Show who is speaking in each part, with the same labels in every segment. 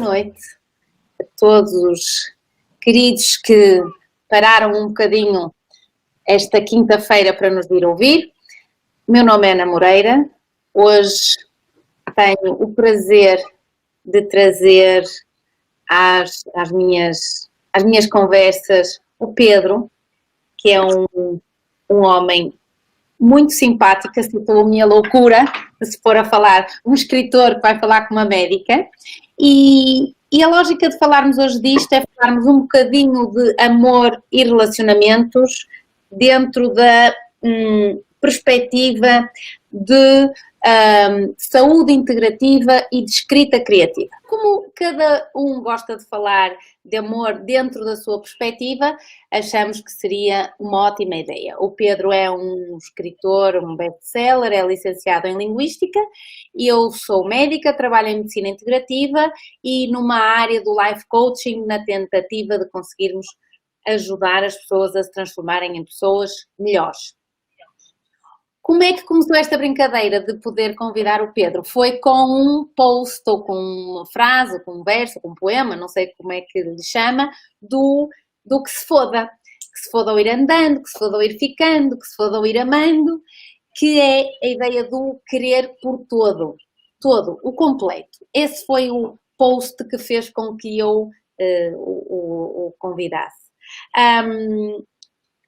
Speaker 1: noite a todos os queridos que pararam um bocadinho esta quinta-feira para nos vir ouvir. Meu nome é Ana Moreira. Hoje tenho o prazer de trazer às minhas conversas o Pedro, que é um homem muito simpático, aceitou a minha loucura, se for a falar, um escritor que vai falar com uma médica, e a lógica de falarmos hoje disto é falarmos um bocadinho de amor e relacionamentos dentro da perspectiva de saúde integrativa e de escrita criativa. Como cada um gosta de falar de amor dentro da sua perspectiva, achamos que seria uma ótima ideia. O Pedro é um escritor, um best-seller, é licenciado em Linguística, e eu sou médica, trabalho em Medicina Integrativa e numa área do Life Coaching, na tentativa de conseguirmos ajudar as pessoas a se transformarem em pessoas melhores. Como é que começou esta brincadeira de poder convidar o Pedro? Foi com um post, ou com uma frase, com um verso, com um poema, não sei como é que lhe chama, do que se foda. Que se foda ao ir andando, que se foda ao ir ficando, que se foda ao ir amando, que é a ideia do querer por todo, o completo. Esse foi o post que fez com que eu o convidasse.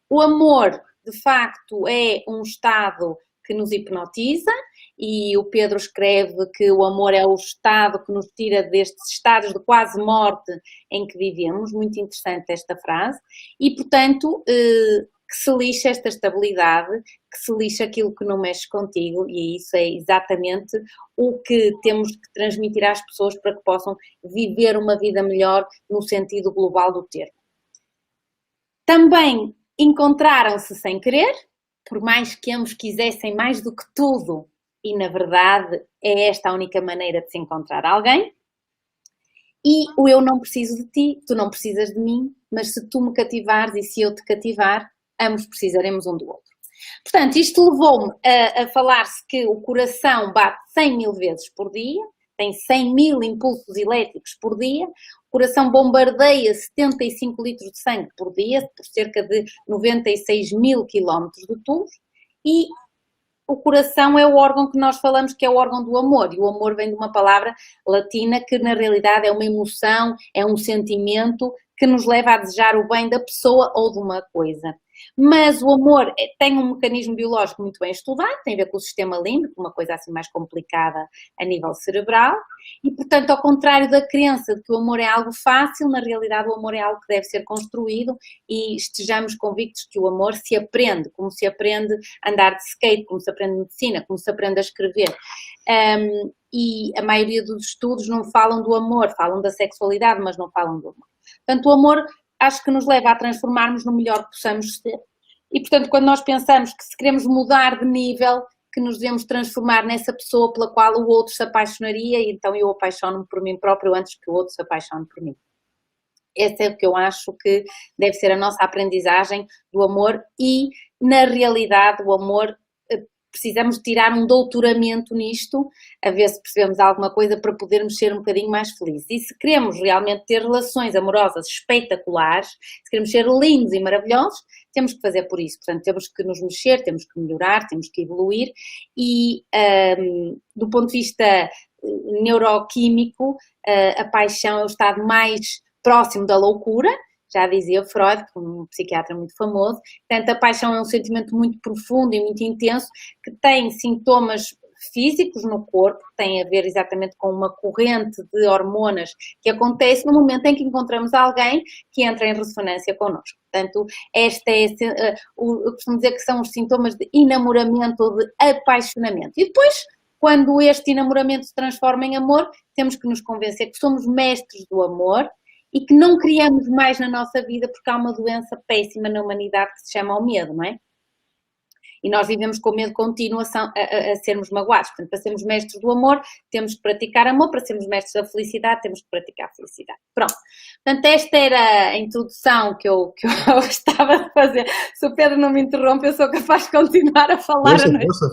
Speaker 1: O amor, de facto, é um estado que nos hipnotiza, e o Pedro escreve que o amor é o estado que nos tira destes estados de quase morte em que vivemos. Muito interessante esta frase. E, portanto, que se lixa esta estabilidade, que se lixa aquilo que não mexe contigo, e isso é exatamente o que temos que transmitir às pessoas para que possam viver uma vida melhor no sentido global do termo. Também encontraram-se sem querer, por mais que ambos quisessem mais do que tudo, e na verdade é esta a única maneira de se encontrar alguém. E o eu não preciso de ti, tu não precisas de mim, mas se tu me cativares e se eu te cativar, ambos precisaremos um do outro. Portanto, isto levou-me a falar-se que o coração bate 100 mil vezes por dia, tem 100 mil impulsos elétricos por dia, o coração bombardeia 75 litros de sangue por dia, por cerca de 96 mil quilómetros de tubos, e o coração é o órgão que nós falamos que é o órgão do amor, e o amor vem de uma palavra latina que na realidade é uma emoção, é um sentimento que nos leva a desejar o bem da pessoa ou de uma coisa. Mas o amor tem um mecanismo biológico muito bem estudado, tem a ver com o sistema límbico, uma coisa assim mais complicada a nível cerebral, e portanto, ao contrário da crença de que o amor é algo fácil, na realidade o amor é algo que deve ser construído, e estejamos convictos que o amor se aprende, como se aprende a andar de skate, como se aprende medicina, como se aprende a escrever. E a maioria dos estudos não falam do amor, falam da sexualidade, mas não falam do amor. Portanto, o amor acho que nos leva a transformarmos no melhor que possamos ser. E, portanto, quando nós pensamos que se queremos mudar de nível, que nos devemos transformar nessa pessoa pela qual o outro se apaixonaria, e então eu apaixono-me por mim próprio antes que o outro se apaixone por mim. Esse é o que eu acho que deve ser a nossa aprendizagem do amor, e, na realidade, o amor, precisamos tirar um doutoramento nisto, a ver se percebemos alguma coisa para podermos ser um bocadinho mais felizes. E se queremos realmente ter relações amorosas espetaculares, se queremos ser lindos e maravilhosos, temos que fazer por isso. Portanto, temos que nos mexer, temos que melhorar, temos que evoluir, e do ponto de vista neuroquímico, a paixão é o estado mais próximo da loucura, já dizia Freud, um psiquiatra muito famoso. Portanto, a paixão é um sentimento muito profundo e muito intenso, que tem sintomas físicos no corpo, que tem a ver exatamente com uma corrente de hormonas que acontece no momento em que encontramos alguém que entra em ressonância connosco. Portanto, esta é, eu costumo dizer que são os sintomas de enamoramento ou de apaixonamento. E depois, quando este enamoramento se transforma em amor, temos que nos convencer que somos mestres do amor, e que não criamos mais na nossa vida porque há uma doença péssima na humanidade que se chama o medo, não é? E nós vivemos com medo contínuo a sermos magoados. Portanto, para sermos mestres do amor, temos que praticar amor. Para sermos mestres da felicidade, temos que praticar felicidade. Pronto. Portanto, esta era a introdução que eu estava a fazer. Se o Pedro não me interrompe, eu sou capaz de continuar a falar.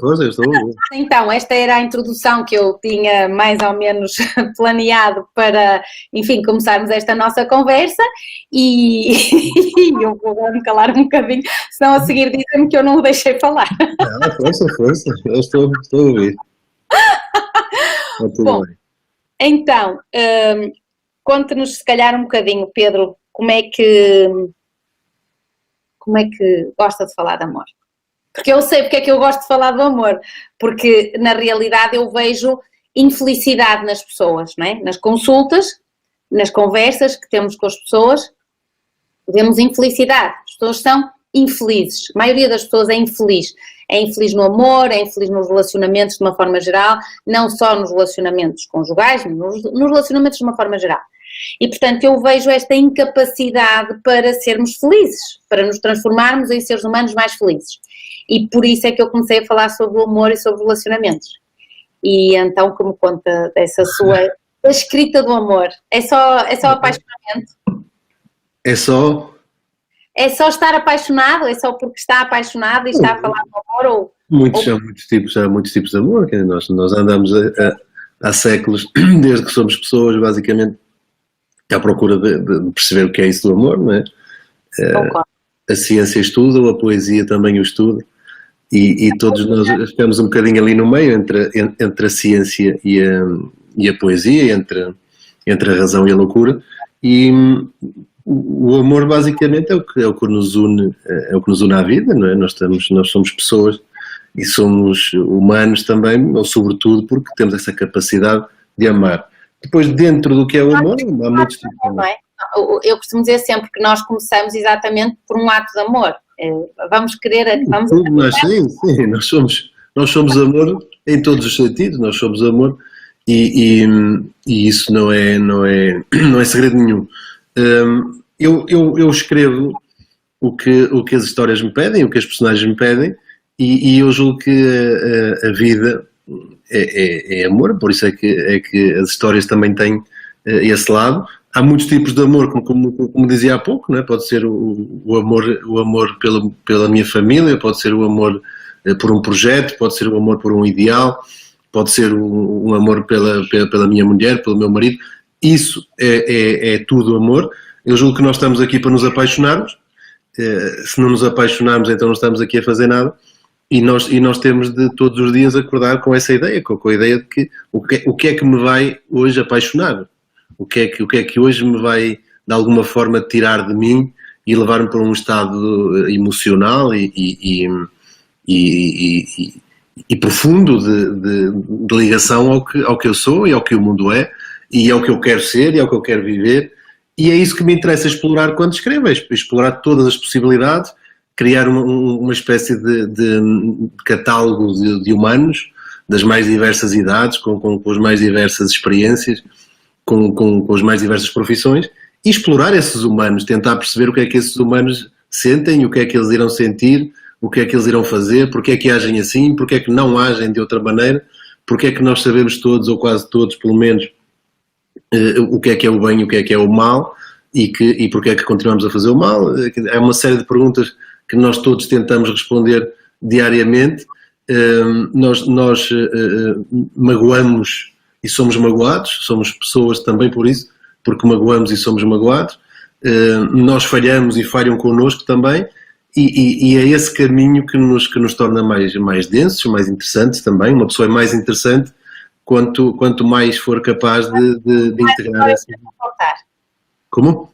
Speaker 2: Força, eu estou a ouvir.
Speaker 1: Então, esta era a introdução que eu tinha mais ou menos planeado para, enfim, começarmos esta nossa conversa e eu vou me calar um bocadinho, senão a seguir dizem-me que eu não o deixei falar.
Speaker 2: Força, eu estou a ouvir.
Speaker 1: Bom, então, conte-nos se calhar um bocadinho, Pedro, como é que gosta de falar de amor? Porque eu sei porque é que eu gosto de falar do amor, porque na realidade eu vejo infelicidade nas pessoas, não é? Nas consultas, nas conversas que temos com as pessoas, vemos infelicidade, as pessoas são infelizes, a maioria das pessoas é infeliz no amor, é infeliz nos relacionamentos de uma forma geral, não só nos relacionamentos conjugais, nos relacionamentos de uma forma geral. E, portanto, eu vejo esta incapacidade para sermos felizes, para nos transformarmos em seres humanos mais felizes. E por isso é que eu comecei a falar sobre o amor e sobre relacionamentos. E então, como conta dessa sua escrita do amor? É só apaixonamento?
Speaker 2: É só
Speaker 1: estar apaixonado? É só porque está apaixonado e está a falar do amor? Ou
Speaker 2: há muitos tipos de amor, que nós andamos há séculos, desde que somos pessoas, basicamente, à procura de perceber o que é isso do amor, não é? A ciência estuda, a poesia também o estuda, e todos nós ficamos um bocadinho ali no meio entre a ciência e a poesia, entre a razão e a loucura, e o amor basicamente é o que nos une, à vida, não é? Nós somos pessoas e somos humanos também, ou sobretudo porque temos essa capacidade de amar. Depois, dentro do que é o amor, há muitos tipos de amor.
Speaker 1: Eu costumo dizer sempre que nós começamos exatamente por um ato de amor. Vamos querer...
Speaker 2: Sim, nós somos amor em todos os sentidos, nós somos amor e isso não é segredo nenhum. Eu escrevo o que as histórias me pedem, o que as personagens me pedem, e eu julgo que a vida é amor, por isso é que as histórias também têm esse lado. Há muitos tipos de amor, como dizia há pouco, não é? Pode ser o amor pela minha família, pode ser o amor por um projeto, pode ser o amor por um ideal, pode ser um amor pela minha mulher, pelo meu marido. Isso é tudo amor. Eu julgo que nós estamos aqui para nos apaixonarmos. Se não nos apaixonarmos, então não estamos aqui a fazer nada. E nós temos de todos os dias acordar com essa ideia, com a ideia de que o que é que me vai hoje apaixonar? O que é que hoje me vai, de alguma forma, tirar de mim e levar-me para um estado emocional e profundo de ligação ao que eu sou e ao que o mundo é, e ao que eu quero ser e ao que eu quero viver. E é isso que me interessa explorar quando escrevo, é explorar todas as possibilidades, criar uma espécie de catálogo de humanos, das mais diversas idades, com as mais diversas experiências, com as mais diversas profissões, e explorar esses humanos, tentar perceber o que é que esses humanos sentem, o que é que eles irão sentir, o que é que eles irão fazer, porque é que agem assim, porque é que não agem de outra maneira, porque é que nós sabemos todos, ou quase todos, pelo menos, o que é o bem e o que é o mal, e porque é que continuamos a fazer o mal. É uma série de perguntas que nós todos tentamos responder diariamente. Nós magoamos e somos magoados, somos pessoas também por isso, porque magoamos e somos magoados. Nós falhamos e falham connosco também, e é esse caminho que nos torna mais densos, mais interessantes também. Uma pessoa é mais interessante quanto mais for capaz de integrar essa... Como?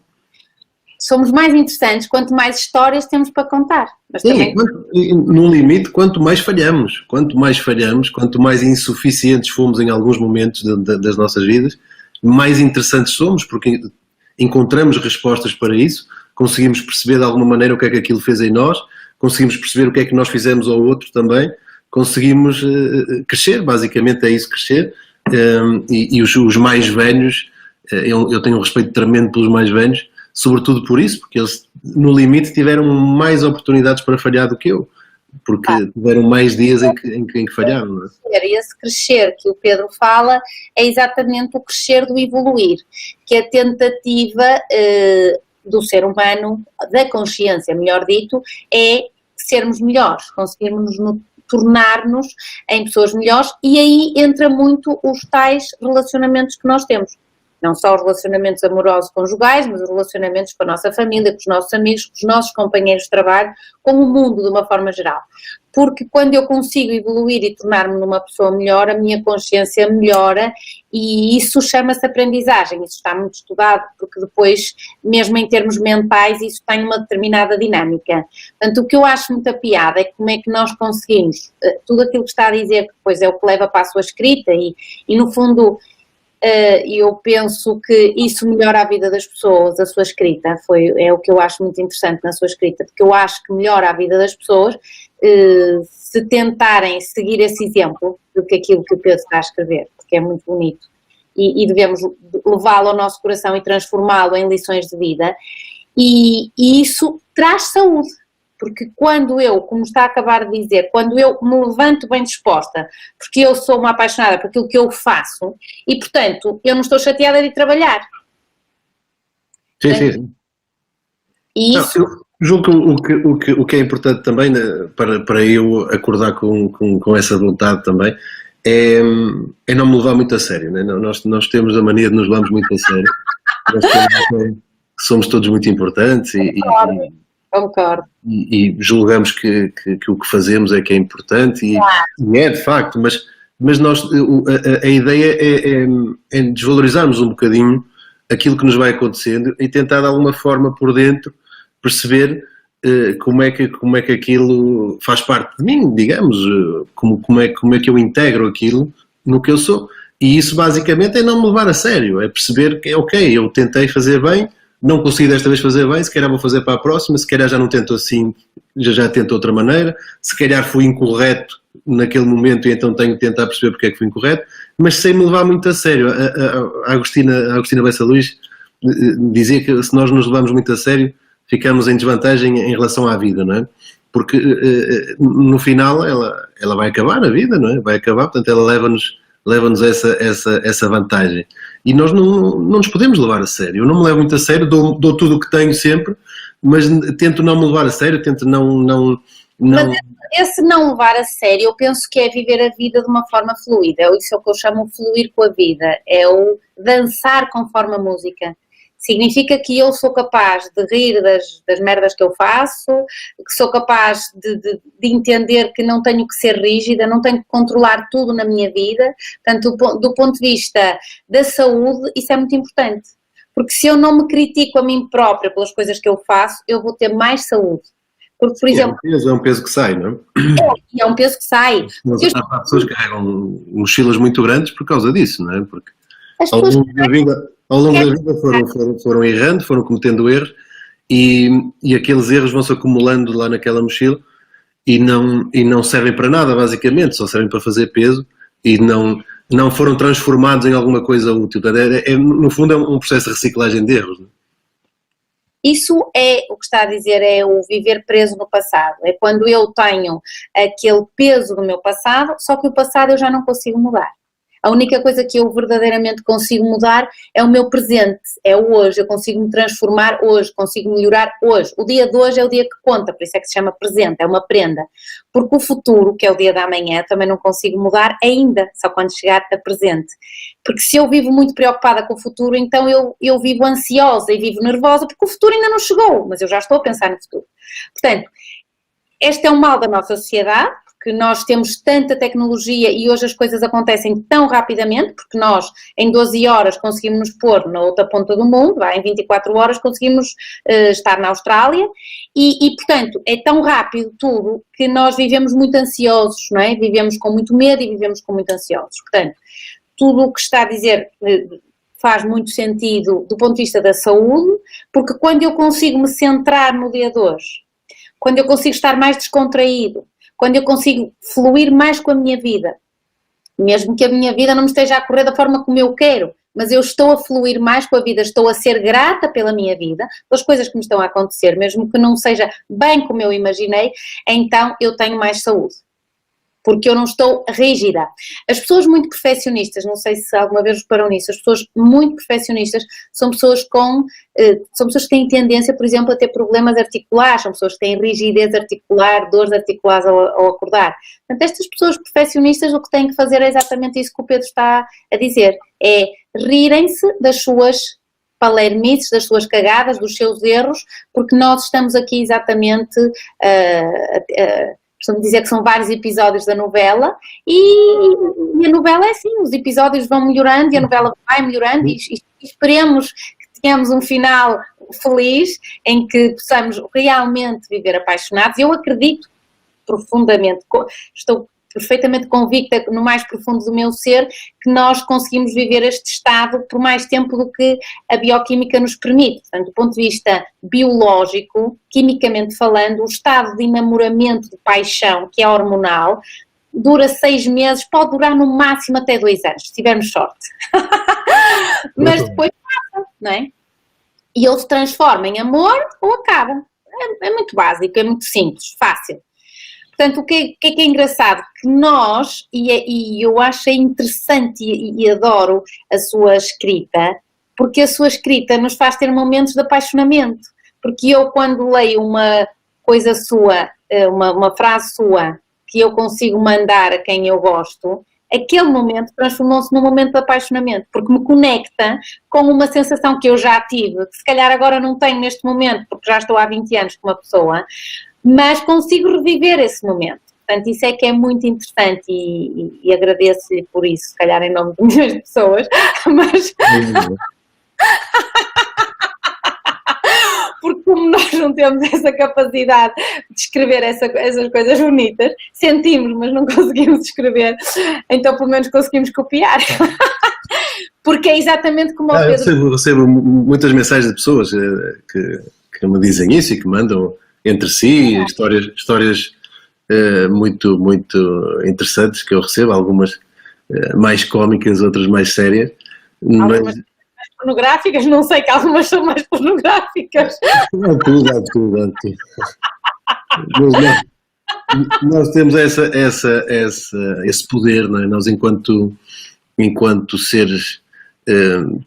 Speaker 1: Somos mais interessantes quanto mais histórias temos para contar. Mas
Speaker 2: sim, também... no limite, quanto mais falhamos, quanto mais insuficientes fomos em alguns momentos das nossas vidas, mais interessantes somos, porque encontramos respostas para isso, conseguimos perceber de alguma maneira o que é que aquilo fez em nós, conseguimos perceber o que é que nós fizemos ao outro também, conseguimos crescer, basicamente é isso, crescer, e os mais velhos, eu tenho um respeito tremendo pelos mais velhos, sobretudo por isso, porque eles no limite tiveram mais oportunidades para falhar do que eu. porque tiveram mais dias em que falharam, não é?
Speaker 1: E esse crescer que o Pedro fala é exatamente o crescer do evoluir, que é a tentativa do ser humano, da consciência, melhor dito, é sermos melhores, conseguirmos tornar-nos em pessoas melhores, e aí entra muito os tais relacionamentos que nós temos. Não só os relacionamentos amorosos conjugais, mas os relacionamentos com a nossa família, com os nossos amigos, com os nossos companheiros de trabalho, com o mundo de uma forma geral. Porque quando eu consigo evoluir e tornar-me numa pessoa melhor, a minha consciência melhora, e isso chama-se aprendizagem. Isso está muito estudado, porque depois, mesmo em termos mentais, isso tem uma determinada dinâmica. Portanto, o que eu acho muita piada é como é que nós conseguimos, tudo aquilo que está a dizer, que depois é o que leva para a sua escrita, e no fundo... eu penso que isso melhora a vida das pessoas, a sua escrita, é o que eu acho muito interessante na sua escrita, porque eu acho que melhora a vida das pessoas se tentarem seguir esse exemplo do que aquilo que o Pedro está a escrever, porque é muito bonito, e devemos levá-lo ao nosso coração e transformá-lo em lições de vida, e isso traz saúde. Porque quando eu, como está a acabar de dizer, quando eu me levanto bem disposta, porque eu sou uma apaixonada por aquilo que eu faço, e portanto eu não estou chateada de ir trabalhar.
Speaker 2: Sim.
Speaker 1: E isso...
Speaker 2: Eu julgo que o que é importante também, né, para eu acordar com essa vontade também, é não me levar muito a sério. Né? Nós temos a mania de nos levarmos muito a sério. Nós temos, que somos todos muito importantes
Speaker 1: Concordo.
Speaker 2: E julgamos que o que fazemos é que é importante, e é de facto, mas nós, a ideia é desvalorizarmos um bocadinho aquilo que nos vai acontecendo e tentar de alguma forma por dentro perceber como é que aquilo faz parte de mim, digamos, como é que eu integro aquilo no que eu sou. E isso basicamente é não me levar a sério, é perceber que ok, eu tentei fazer bem, não consegui desta vez fazer bem, se calhar vou fazer para a próxima, se calhar já não tento assim, já tento de outra maneira, se calhar fui incorreto naquele momento e então tenho que tentar perceber porque é que fui incorreto, mas sem me levar muito a sério. A Agostina Bessa Luís dizia que se nós nos levamos muito a sério, ficamos em desvantagem em relação à vida, não é? Porque no final ela vai acabar a vida, não é? Vai acabar, portanto ela leva-nos essa vantagem. E nós não nos podemos levar a sério. Eu não me levo muito a sério, dou tudo o que tenho sempre, mas tento não me levar a sério, tento não...
Speaker 1: Mas esse não levar a sério, eu penso que é viver a vida de uma forma fluida. Isso é o que eu chamo de fluir com a vida. É o dançar conforme a música. Significa que eu sou capaz de rir das merdas que eu faço, que sou capaz de entender que não tenho que ser rígida, não tenho que controlar tudo na minha vida. Portanto, do ponto de vista da saúde, isso é muito importante. Porque se eu não me critico a mim própria pelas coisas que eu faço, eu vou ter mais saúde. Porque, por exemplo...
Speaker 2: É um peso que sai, não é?
Speaker 1: É um peso que sai.
Speaker 2: Há pessoas que carregam mochilas muito grandes por causa disso, não é? Porque ao longo da vida foram errando, foram cometendo erros, e aqueles erros vão-se acumulando lá naquela mochila e não servem para nada, basicamente, só servem para fazer peso e não foram transformados em alguma coisa útil. No fundo é um processo de reciclagem de erros. Não é?
Speaker 1: Isso é o que está a dizer, é o viver preso no passado. É quando eu tenho aquele peso do meu passado, só que o passado eu já não consigo mudar. A única coisa que eu verdadeiramente consigo mudar é o meu presente, é o hoje. Eu consigo me transformar hoje, consigo melhorar hoje. O dia de hoje é o dia que conta, por isso é que se chama presente, é uma prenda. Porque o futuro, que é o dia da amanhã, também não consigo mudar ainda, só quando chegar a presente. Porque se eu vivo muito preocupada com o futuro, então eu vivo ansiosa e vivo nervosa, porque o futuro ainda não chegou, mas eu já estou a pensar no futuro. Portanto, este é um mal da nossa sociedade, que nós temos tanta tecnologia e hoje as coisas acontecem tão rapidamente, porque nós em 12 horas conseguimos nos pôr na outra ponta do mundo, em 24 horas conseguimos estar na Austrália e, portanto, é tão rápido tudo que nós vivemos muito ansiosos, não é? Vivemos com muito medo e vivemos com muito ansiosos. Portanto, tudo o que está a dizer faz muito sentido do ponto de vista da saúde, porque quando eu consigo me centrar no dia de hoje, quando eu consigo estar mais descontraído, quando eu consigo fluir mais com a minha vida, mesmo que a minha vida não me esteja a correr da forma como eu quero, mas eu estou a fluir mais com a vida, estou a ser grata pela minha vida, pelas coisas que me estão a acontecer, mesmo que não seja bem como eu imaginei, então eu tenho mais saúde. Porque eu não estou rígida. As pessoas muito perfeccionistas, não sei se alguma vez reparam nisso, as pessoas muito perfeccionistas são pessoas que têm tendência, por exemplo, a ter problemas articulares, são pessoas que têm rigidez articular, dores articulares ao acordar. Portanto, estas pessoas perfeccionistas o que têm que fazer é exatamente isso que o Pedro está a dizer, é rirem-se das suas palermices, das suas cagadas, dos seus erros, porque nós estamos aqui exatamente costumo dizer que são vários episódios da novela e a novela é assim, os episódios vão melhorando e a novela vai melhorando e esperemos que tenhamos um final feliz em que possamos realmente viver apaixonados. Eu acredito profundamente, estou perfeitamente convicta no mais profundo do meu ser que nós conseguimos viver este estado por mais tempo do que a bioquímica nos permite. Portanto, do ponto de vista biológico, quimicamente falando, o estado de enamoramento, de paixão, que é hormonal, dura 6 meses, pode durar no máximo até 2 anos, se tivermos sorte. Mas depois passa, não é? E ou se transforma em amor ou acaba. É muito básico, é muito simples, fácil. Portanto, o que é engraçado? Que nós, e eu acho interessante e adoro a sua escrita, porque a sua escrita nos faz ter momentos de apaixonamento. Porque eu, quando leio uma coisa sua, uma frase sua, que eu consigo mandar a quem eu gosto, aquele momento transformou-se num momento de apaixonamento, porque me conecta com uma sensação que eu já tive, que se calhar agora não tenho neste momento, porque já estou há 20 anos com uma pessoa, mas consigo reviver esse momento. Portanto, isso é que é muito interessante e agradeço-lhe por isso, se calhar em nome de milhões de pessoas, mas... Porque como nós não temos essa capacidade de escrever essas coisas bonitas, sentimos, mas não conseguimos escrever, então pelo menos conseguimos copiar. Porque é exatamente como o Pedro...
Speaker 2: Eu recebo muitas mensagens de pessoas que me dizem isso e que mandam entre si histórias muito, muito interessantes que eu recebo, algumas mais cómicas, outras mais sérias.
Speaker 1: Algumas mais pornográficas, não sei que algumas são mais pornográficas.
Speaker 2: Tudo. Nós temos esse poder, não é? Nós enquanto seres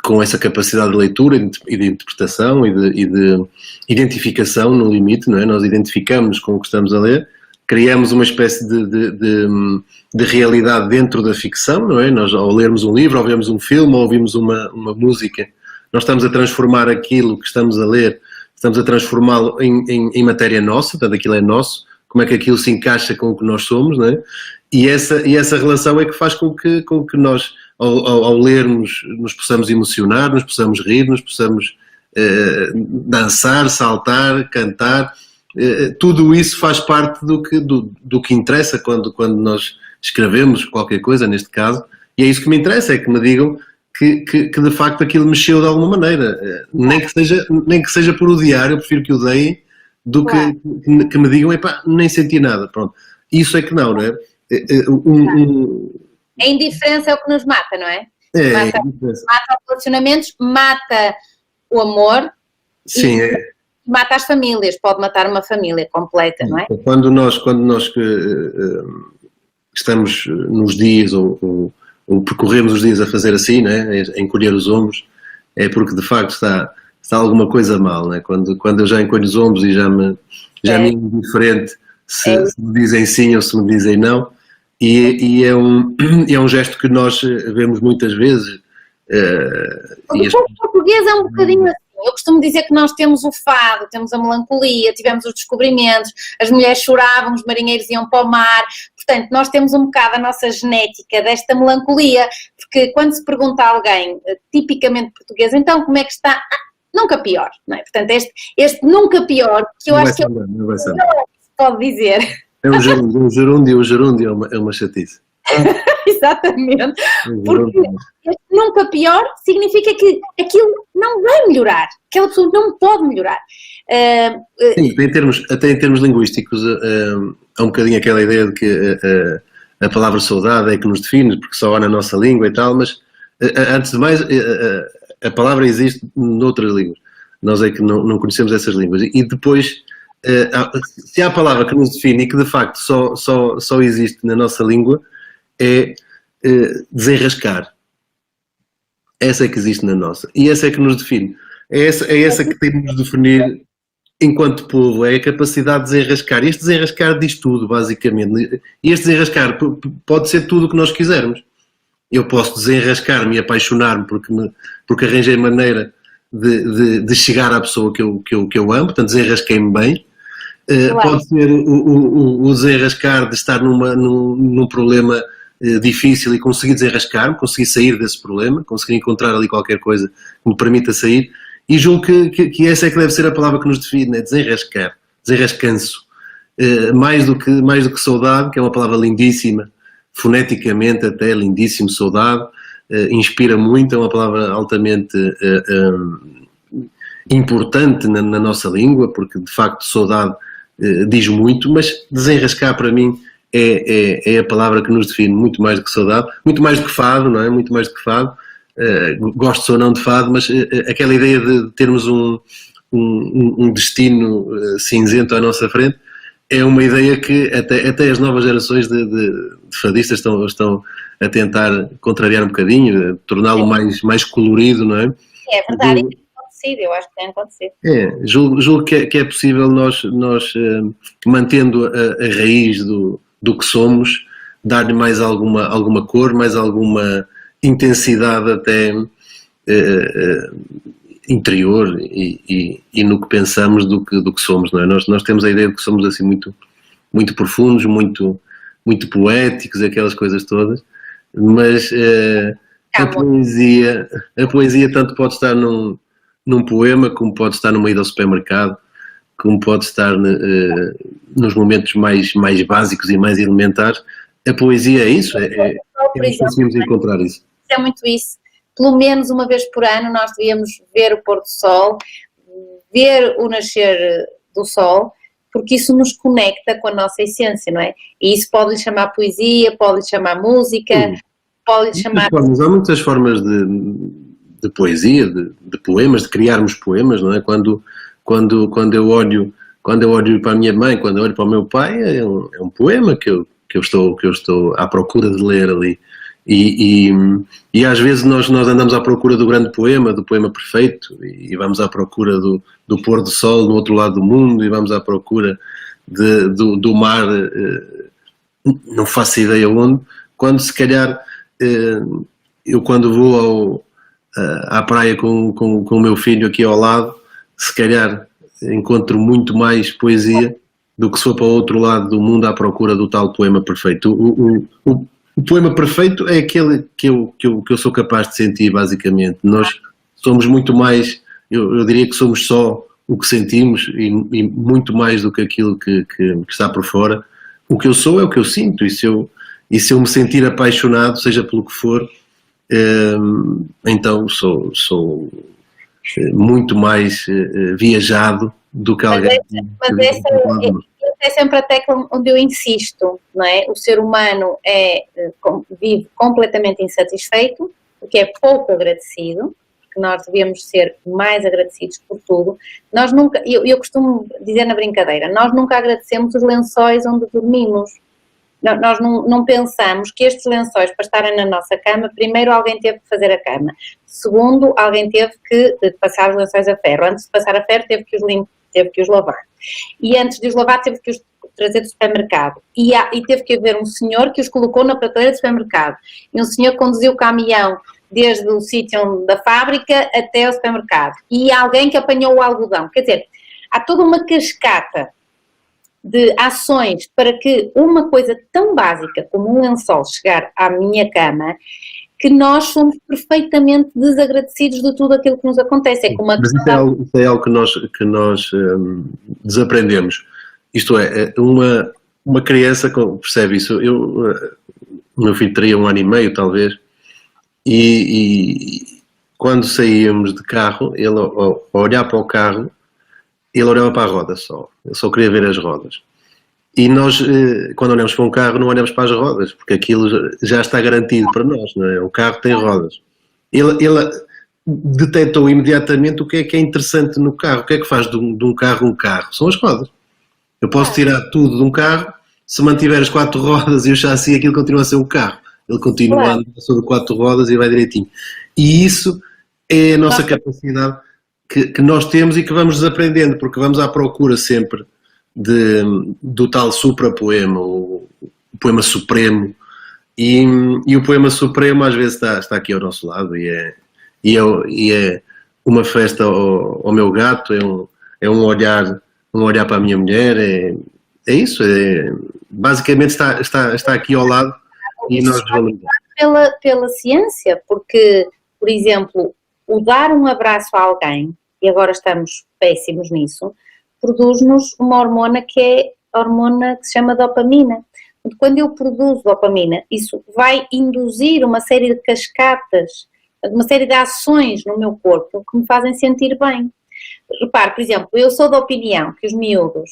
Speaker 2: com essa capacidade de leitura e de interpretação e de identificação no limite, não é? Nós identificamos com o que estamos a ler, criamos uma espécie de realidade dentro da ficção, não é? Nós, ao lermos um livro, ao vermos um filme, ou ouvimos uma música, nós estamos a transformar aquilo que estamos a ler, estamos a transformá-lo em matéria nossa, portanto aquilo é nosso, como é que aquilo se encaixa com o que nós somos, não é? E essa relação é que faz com que nós, ao lermos, nos possamos emocionar, nos possamos rir, nos possamos dançar, saltar, cantar. Tudo isso faz parte do que interessa quando nós escrevemos qualquer coisa, neste caso, e é isso que me interessa, é que me digam que de facto aquilo mexeu de alguma maneira, nem que seja por odiar, eu prefiro que odeiem do que me digam, epá, nem senti nada, pronto. Isso é que não é?
Speaker 1: A indiferença é o que nos mata, não é? Mata os relacionamentos, mata o amor.
Speaker 2: Sim,
Speaker 1: mata as famílias, pode matar uma família completa, não é?
Speaker 2: Quando nós estamos nos dias ou percorremos os dias a fazer assim, não é? A encolher os ombros, é porque de facto está alguma coisa mal, não é? Quando eu já encolho os ombros e já me é indiferente se me dizem sim ou se me dizem não, e é um gesto que nós vemos muitas vezes.
Speaker 1: O povo português é um bocadinho assim. Eu costumo dizer que nós temos o fado, temos a melancolia, tivemos os descobrimentos, as mulheres choravam, os marinheiros iam para o mar. Portanto, nós temos um bocado a nossa genética desta melancolia, porque quando se pergunta a alguém tipicamente português, então como é que está? Nunca pior, não é? Portanto, este nunca pior, que eu acho que não se pode dizer.
Speaker 2: É um gerúndio é uma chatice.
Speaker 1: Exatamente, porque nunca pior significa que aquilo não vai melhorar, aquela pessoa não pode melhorar.
Speaker 2: Sim, até em termos linguísticos, há um bocadinho aquela ideia de que a palavra saudade é que nos define, porque só há na nossa língua e tal, mas antes de mais, a palavra existe noutras línguas. Nós é que não conhecemos essas línguas. E depois, se há a palavra que nos define e que de facto só existe na nossa língua, é desenrascar. Essa é que existe na nossa. E essa é que nos define. É essa que temos de definir enquanto povo, é a capacidade de desenrascar. Este desenrascar diz tudo, basicamente. E este desenrascar pode ser tudo o que nós quisermos. Eu posso desenrascar-me e apaixonar-me porque arranjei maneira de chegar à pessoa que eu amo, portanto desenrasquei-me bem. Claro. Pode ser o desenrascar de estar num problema difícil e conseguir desenrascar-me, conseguir sair desse problema, conseguir encontrar ali qualquer coisa que me permita sair. E julgo que essa é que deve ser a palavra que nos define, é desenrascar, desenrascanço. Mais do que saudade, que é uma palavra lindíssima, foneticamente até lindíssimo, saudade, inspira muito, é uma palavra altamente importante na nossa língua, porque de facto saudade diz muito, mas desenrascar para mim é a palavra que nos define muito mais do que saudade, muito mais do que fado, não é? Muito mais do que fado. Gosto ou não de fado, mas aquela ideia de termos um destino cinzento à nossa frente é uma ideia que até as novas gerações de fadistas estão a tentar contrariar um bocadinho, torná-lo mais colorido, não é?
Speaker 1: É verdade, tem acontecido, eu acho que tem acontecido.
Speaker 2: Julgo que é possível nós mantendo a raiz do que somos, dar-lhe mais alguma cor, mais alguma intensidade até interior e no que pensamos do que somos, não é? Nós temos a ideia de que somos assim muito profundos, muito poéticos, aquelas coisas todas, mas a poesia tanto pode estar num poema, como pode estar numa ida ao supermercado, como pode estar nos momentos mais básicos e mais elementares. A poesia é isso, nós conseguimos encontrar isso.
Speaker 1: É muito isso. Pelo menos uma vez por ano nós devíamos ver o pôr do sol, ver o nascer do sol, porque isso nos conecta com a nossa essência, não é? E isso pode-lhe chamar poesia, pode-lhe chamar música, pode-lhe chamar...
Speaker 2: Há muitas formas de poesia, de poemas, de criarmos poemas, não é? Quando eu olho para a minha mãe, quando eu olho para o meu pai, é um poema que eu estou à procura de ler ali. E às vezes nós andamos à procura do grande poema, do poema perfeito, e vamos à procura do pôr do sol no outro lado do mundo, e vamos à procura do mar, não faço ideia onde, quando se calhar eu quando vou à praia com o meu filho aqui ao lado, se calhar encontro muito mais poesia do que se for para o outro lado do mundo à procura do tal poema perfeito. O poema perfeito é aquele que eu sou capaz de sentir, basicamente. Nós somos muito mais, eu diria que somos só o que sentimos e muito mais do que aquilo que está por fora. O que eu sou é o que eu sinto, e se eu me sentir apaixonado, seja pelo que for, então sou muito mais viajado do que alguém.
Speaker 1: Mas essa é sempre a tecla onde eu insisto, não é? O ser humano vive completamente insatisfeito, porque é pouco agradecido, porque nós devemos ser mais agradecidos por tudo. Nós nunca, eu costumo dizer na brincadeira, nós nunca agradecemos os lençóis onde dormimos. Nós não pensamos que estes lençóis, para estarem na nossa cama, primeiro alguém teve que fazer a cama, segundo, alguém teve que passar os lençóis a ferro, antes de passar a ferro teve que os lavar, e antes de os lavar teve que os trazer do supermercado, e teve que haver um senhor que os colocou na prateleira do supermercado, e um senhor que conduziu o caminhão desde o sítio da fábrica até o supermercado, e alguém que apanhou o algodão. Quer dizer, há toda uma cascata de ações para que uma coisa tão básica como um lençol chegar à minha cama, que nós somos perfeitamente desagradecidos de tudo aquilo que nos acontece. É como
Speaker 2: Mas isso é algo que nós desaprendemos. Isto é, uma criança percebe isso. O meu filho teria 1 ano e meio, talvez, e quando saíamos de carro, ele ao olhar para o carro, ele olhava para a roda só. Ele só queria ver as rodas. E nós, quando olhamos para um carro, não olhamos para as rodas, porque aquilo já está garantido para nós, não é? O carro tem rodas. Ele detectou imediatamente o que é interessante no carro. O que é que faz de um carro um carro? São as rodas. Eu posso tirar tudo de um carro, se mantiver as 4 rodas e o chassi, aquilo continua a ser um carro. Ele continua a andar sobre 4 rodas e vai direitinho. E isso é a nossa capacidade que nós temos e que vamos desaprendendo, porque vamos à procura sempre do tal suprapoema, o poema supremo, e o poema supremo às vezes está aqui ao nosso lado e é uma festa ao meu gato, é um olhar para a minha mulher, é isso, basicamente está aqui ao lado e nós desvalorizamos.
Speaker 1: Pela ciência, porque, por exemplo, o dar um abraço a alguém, e agora estamos péssimos nisso, produz-nos uma hormona que é a hormona que se chama dopamina. Quando eu produzo dopamina, isso vai induzir uma série de cascatas, uma série de ações no meu corpo que me fazem sentir bem. Repare, por exemplo, eu sou da opinião que os miúdos,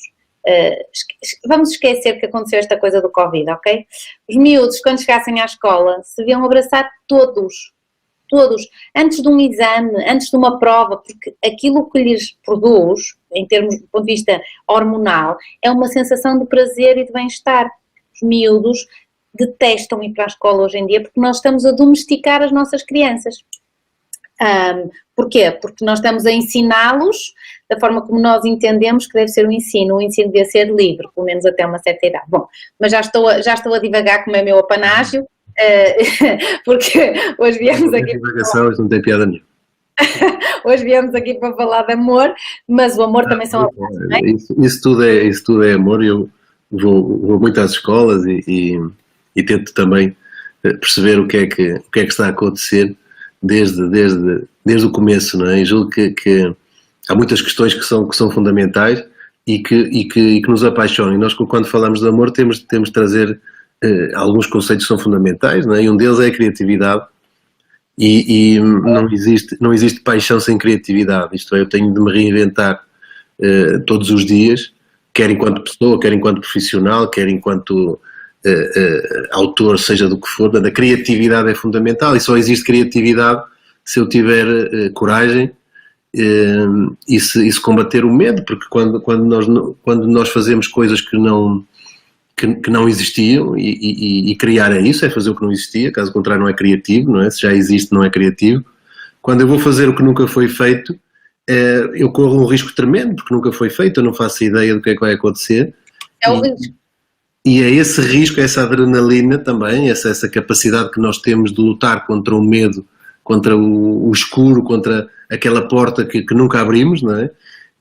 Speaker 1: vamos esquecer que aconteceu esta coisa do Covid, ok? Os miúdos, quando chegassem à escola, se deviam abraçar todos, antes de um exame, antes de uma prova, porque aquilo que lhes produz, em termos do ponto de vista hormonal, é uma sensação de prazer e de bem-estar. Os miúdos detestam ir para a escola hoje em dia porque nós estamos a domesticar as nossas crianças. Porquê? Porque nós estamos a ensiná-los da forma como nós entendemos que deve ser o ensino devia ser livre, pelo menos até uma certa idade. Bom, mas já estou a divagar como é meu apanágio, porque hoje viemos aqui...
Speaker 2: Divagação, isto não tem piada nenhuma.
Speaker 1: Hoje viemos aqui para falar de amor, mas o amor também são abraços, não é?
Speaker 2: Isso tudo é amor. Eu vou muito às escolas e tento também perceber o que é que está a acontecer desde o começo, não é? E julgo que há muitas questões que são fundamentais e que nos apaixonam. E nós, quando falamos de amor, temos de trazer alguns conceitos que são fundamentais, não é? E um deles é a criatividade. E não existe paixão sem criatividade. Isto é, eu tenho de me reinventar todos os dias, quer enquanto pessoa, quer enquanto profissional, quer enquanto autor, seja do que for. A criatividade é fundamental e só existe criatividade se eu tiver coragem e se combater o medo, porque quando nós fazemos coisas que não existiam e criar isso é fazer o que não existia, caso contrário não é criativo, não é? Se já existe não é criativo. Quando eu vou fazer o que nunca foi feito, eu corro um risco tremendo, porque nunca foi feito, eu não faço ideia do que é que vai acontecer.
Speaker 1: É o risco.
Speaker 2: E é esse risco, essa adrenalina também, essa capacidade que nós temos de lutar contra o medo, contra o escuro, contra aquela porta que nunca abrimos, não é?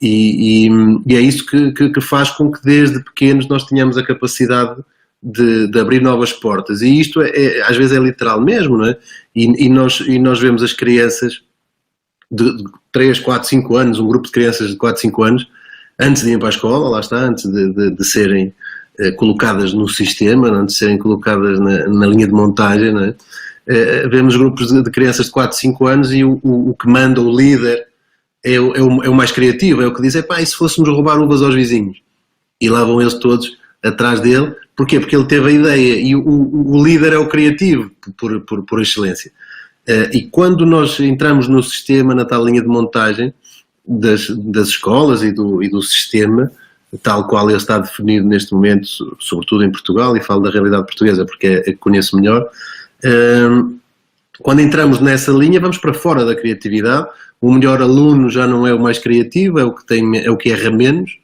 Speaker 2: E é isso que faz com que desde pequenos nós tenhamos a capacidade de abrir novas portas. E isto às vezes é literal mesmo, não é? E nós vemos as crianças de 3, 4, 5 anos, um grupo de crianças de 4, 5 anos, antes de ir para a escola, lá está, antes de serem colocadas no sistema, antes de serem colocadas na linha de montagem, não é? Vemos grupos de crianças de 4, 5 anos e o que manda, o líder, é o mais criativo, é o que diz, e se fôssemos roubar uvas aos vizinhos? E lá vão eles todos atrás dele. Porquê? Porque ele teve a ideia e o líder é o criativo, por excelência. E quando nós entramos no sistema, na tal linha de montagem das escolas e do sistema, tal qual ele está definido neste momento, sobretudo em Portugal, e falo da realidade portuguesa porque é que conheço melhor, quando entramos nessa linha vamos para fora da criatividade. O melhor aluno já não é o mais criativo, é o que erra menos,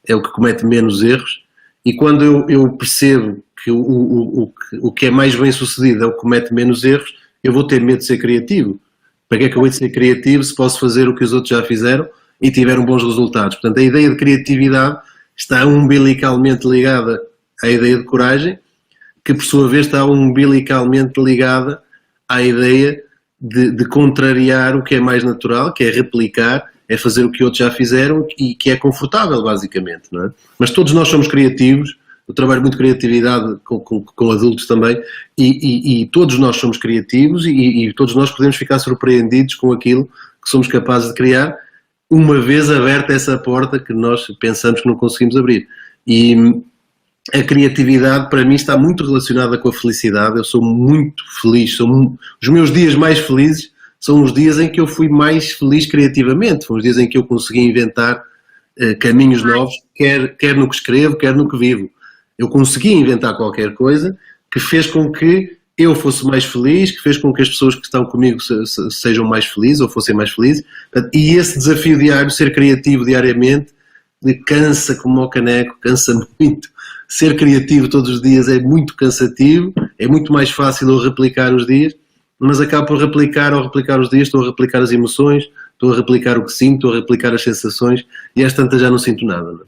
Speaker 2: é o que comete menos erros, e quando eu percebo que o que é mais bem sucedido é o que comete menos erros, eu vou ter medo de ser criativo. Para que é que eu vou ser criativo se posso fazer o que os outros já fizeram e tiveram bons resultados? Portanto, a ideia de criatividade está umbilicalmente ligada à ideia de coragem, que por sua vez está umbilicalmente ligada à ideia de contrariar o que é mais natural, que é replicar, é fazer o que outros já fizeram e que é confortável, basicamente, não é? Mas todos nós somos criativos, eu trabalho muito criatividade com adultos também, e todos nós somos criativos e todos nós podemos ficar surpreendidos com aquilo que somos capazes de criar, uma vez aberta essa porta que nós pensamos que não conseguimos abrir. E a criatividade para mim está muito relacionada com a felicidade. Eu sou muito feliz, os meus dias mais felizes são os dias em que eu fui mais feliz criativamente, foram os dias em que eu consegui inventar caminhos novos, quer no que escrevo, quer no que vivo. Eu consegui inventar qualquer coisa que fez com que eu fosse mais feliz, que fez com que as pessoas que estão comigo sejam mais felizes ou fossem mais felizes. E esse desafio diário, ser criativo diariamente, cansa como o caneco, cansa muito. Ser criativo todos os dias é muito cansativo, é muito mais fácil eu replicar os dias, mas acabo por replicar, ao replicar os dias, estou a replicar as emoções, estou a replicar o que sinto, estou a replicar as sensações e às tantas já não sinto nada. Não é?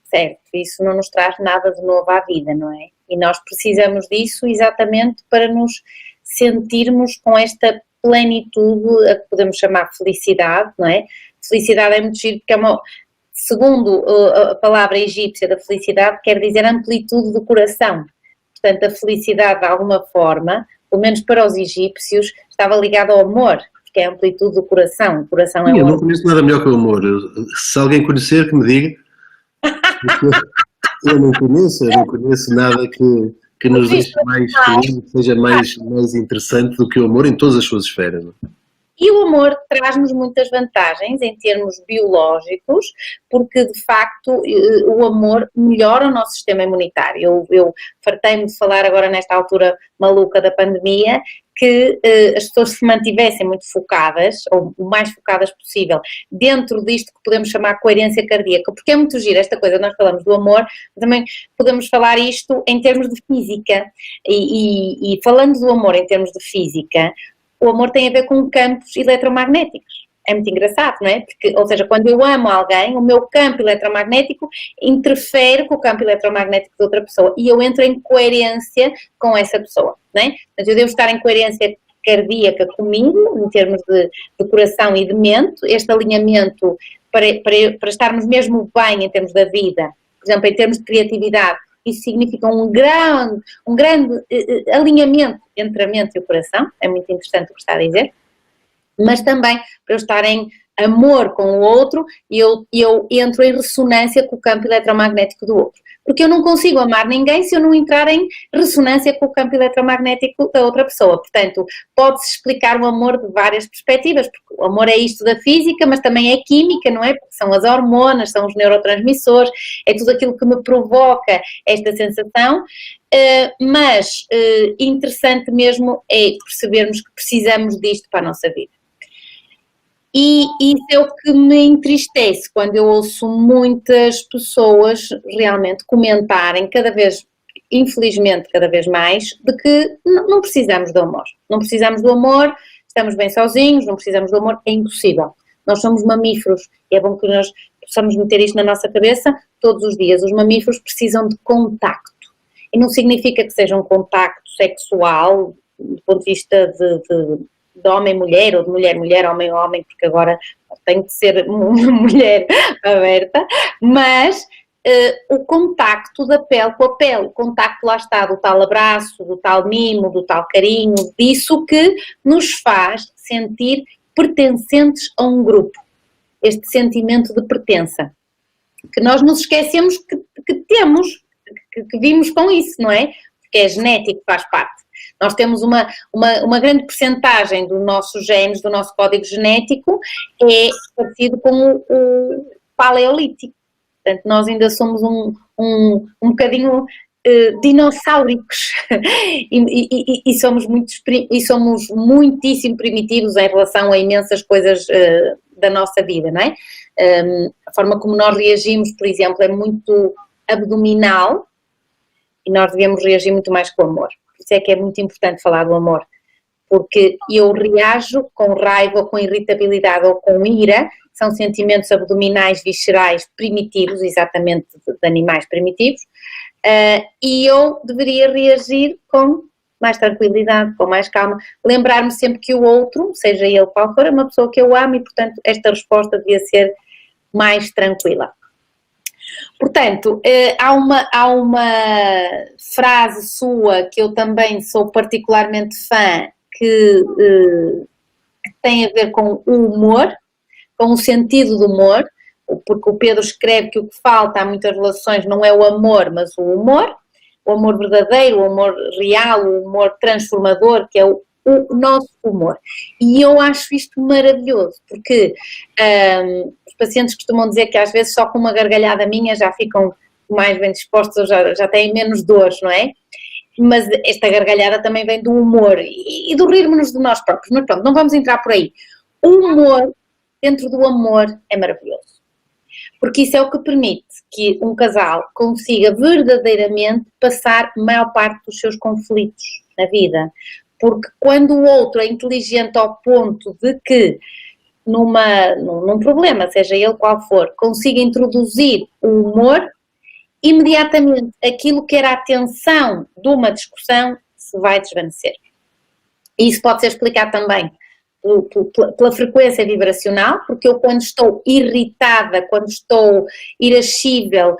Speaker 1: Certo, isso não nos traz nada de novo à vida, não é? E nós precisamos disso exatamente para nos sentirmos com esta plenitude, a que podemos chamar felicidade, não é? Felicidade é muito giro porque é uma... Segundo a palavra egípcia da felicidade, quer dizer amplitude do coração. Portanto, a felicidade, de alguma forma, pelo menos para os egípcios, estava ligada ao amor, que é a amplitude do coração. O coração é
Speaker 2: eu não conheço nada melhor que o amor. Se alguém conhecer, que me diga. Eu não conheço nada que nos deixe mais feliz, que seja mais interessante do que o amor em todas as suas esferas. Não?
Speaker 1: E o amor traz-nos muitas vantagens em termos biológicos, porque de facto o amor melhora o nosso sistema imunitário. Eu fartei-me de falar agora nesta altura maluca da pandemia, que as pessoas se mantivessem muito focadas, ou o mais focadas possível, dentro disto que podemos chamar coerência cardíaca, porque é muito giro esta coisa, nós falamos do amor, também podemos falar isto em termos de física, e falando do amor em termos de física, o amor tem a ver com campos eletromagnéticos. É muito engraçado, não é? Porque, ou seja, quando eu amo alguém, o meu campo eletromagnético interfere com o campo eletromagnético de outra pessoa e eu entro em coerência com essa pessoa, não é? Mas eu devo estar em coerência cardíaca comigo, em termos de coração e de mente, este alinhamento para estarmos mesmo bem em termos da vida, por exemplo, em termos de criatividade. Isso significa um grande alinhamento entre a mente e o coração, é muito interessante o que está a dizer, mas também para eu estar em amor com o outro e eu entro em ressonância com o campo eletromagnético do outro. Porque eu não consigo amar ninguém se eu não entrar em ressonância com o campo eletromagnético da outra pessoa. Portanto, pode-se explicar o amor de várias perspectivas, porque o amor é isto da física, mas também é química, não é? Porque são as hormonas, são os neurotransmissores, é tudo aquilo que me provoca esta sensação, mas interessante mesmo é percebermos que precisamos disto para a nossa vida. E isso é o que me entristece quando eu ouço muitas pessoas realmente comentarem cada vez, infelizmente cada vez mais, de que não precisamos do amor. Não precisamos do amor, estamos bem sozinhos, não precisamos do amor, é impossível. Nós somos mamíferos e é bom que nós possamos meter isto na nossa cabeça todos os dias. Os mamíferos precisam de contacto. E não significa que seja um contacto sexual, do ponto de vista de homem-mulher, ou de mulher-mulher, homem-homem, porque agora tem que ser uma mulher aberta, mas o contacto da pele com a pele, o contacto lá está, do tal abraço, do tal mimo, do tal carinho, disso que nos faz sentir pertencentes a um grupo, este sentimento de pertença, que nós nos esquecemos que temos, que vimos com isso, não é? Porque é genético, faz parte. Nós temos uma grande percentagem do nosso genes, do nosso código genético, é parecido com o paleolítico. Portanto, nós ainda somos um bocadinho dinossáuricos e somos muitíssimo primitivos em relação a imensas coisas da nossa vida, não é? A forma como nós reagimos, por exemplo, é muito abdominal e nós devemos reagir muito mais com amor. Por isso é que é muito importante falar do amor, porque eu reajo com raiva, ou com irritabilidade ou com ira, são sentimentos abdominais, viscerais, primitivos, exatamente de animais primitivos, e eu deveria reagir com mais tranquilidade, com mais calma, lembrar-me sempre que o outro, seja ele qual for, é uma pessoa que eu amo e, portanto, esta resposta devia ser mais tranquila. Portanto, há uma frase sua que eu também sou particularmente fã, que tem a ver com o humor, com o sentido do humor, porque o Pedro escreve que o que falta a muitas relações não é o amor, mas o amor verdadeiro, o amor real, o amor transformador, que é o nosso humor. E eu acho isto maravilhoso, porque os pacientes costumam dizer que às vezes só com uma gargalhada minha já ficam mais bem dispostos, ou já têm menos dores, não é? Mas esta gargalhada também vem do humor e do rirmos-nos de nós próprios. Mas pronto, não vamos entrar por aí. O humor, dentro do amor, é maravilhoso. Porque isso é o que permite que um casal consiga verdadeiramente passar a maior parte dos seus conflitos na vida. Porque quando o outro é inteligente ao ponto de que num problema, seja ele qual for, consiga introduzir o humor, imediatamente aquilo que era a tensão de uma discussão se vai desvanecer. E isso pode ser explicado também pela frequência vibracional, porque eu quando estou irritada, quando estou irascível,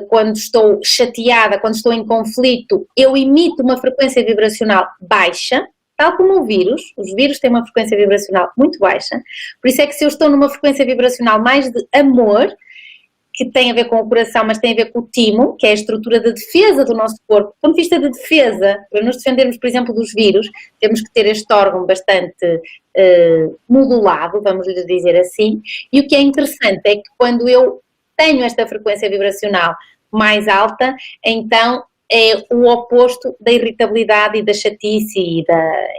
Speaker 1: quando estou chateada, quando estou em conflito, eu emito uma frequência vibracional baixa, tal como o vírus. Os vírus têm uma frequência vibracional muito baixa, por isso é que se eu estou numa frequência vibracional mais de amor, que tem a ver com o coração, mas tem a ver com o timo, que é a estrutura de defesa do nosso corpo. Do ponto de vista de defesa, para nos defendermos, por exemplo, dos vírus, temos que ter este órgão bastante modulado, vamos lhe dizer assim, e o que é interessante é que quando eu tenho esta frequência vibracional mais alta, então é o oposto da irritabilidade e da chatice e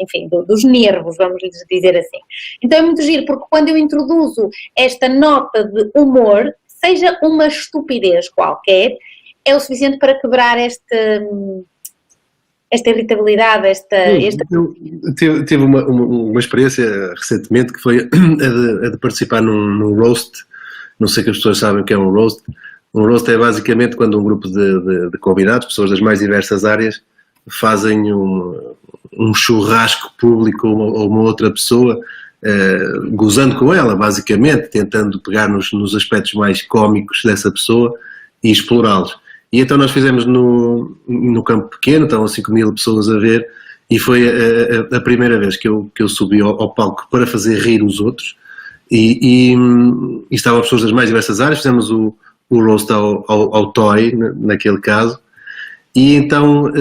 Speaker 1: enfim, dos nervos, vamos lhe dizer assim. Então é muito giro, porque quando eu introduzo esta nota de humor, seja uma estupidez qualquer, é o suficiente para quebrar esta irritabilidade,
Speaker 2: Tive uma experiência recentemente que foi a de participar num roast. Não sei que as pessoas sabem o que é um roast. Um roast é basicamente quando um grupo de convidados, pessoas das mais diversas áreas, fazem um churrasco público ou uma outra pessoa, gozando com ela, basicamente, tentando pegar nos aspectos mais cómicos dessa pessoa e explorá-los. E então nós fizemos no campo pequeno, estavam 5.000 pessoas a ver, e foi a primeira vez que eu subi ao palco para fazer rir os outros, e estavam pessoas das mais diversas áreas. Fizemos o roast ao Toy, naquele caso, e então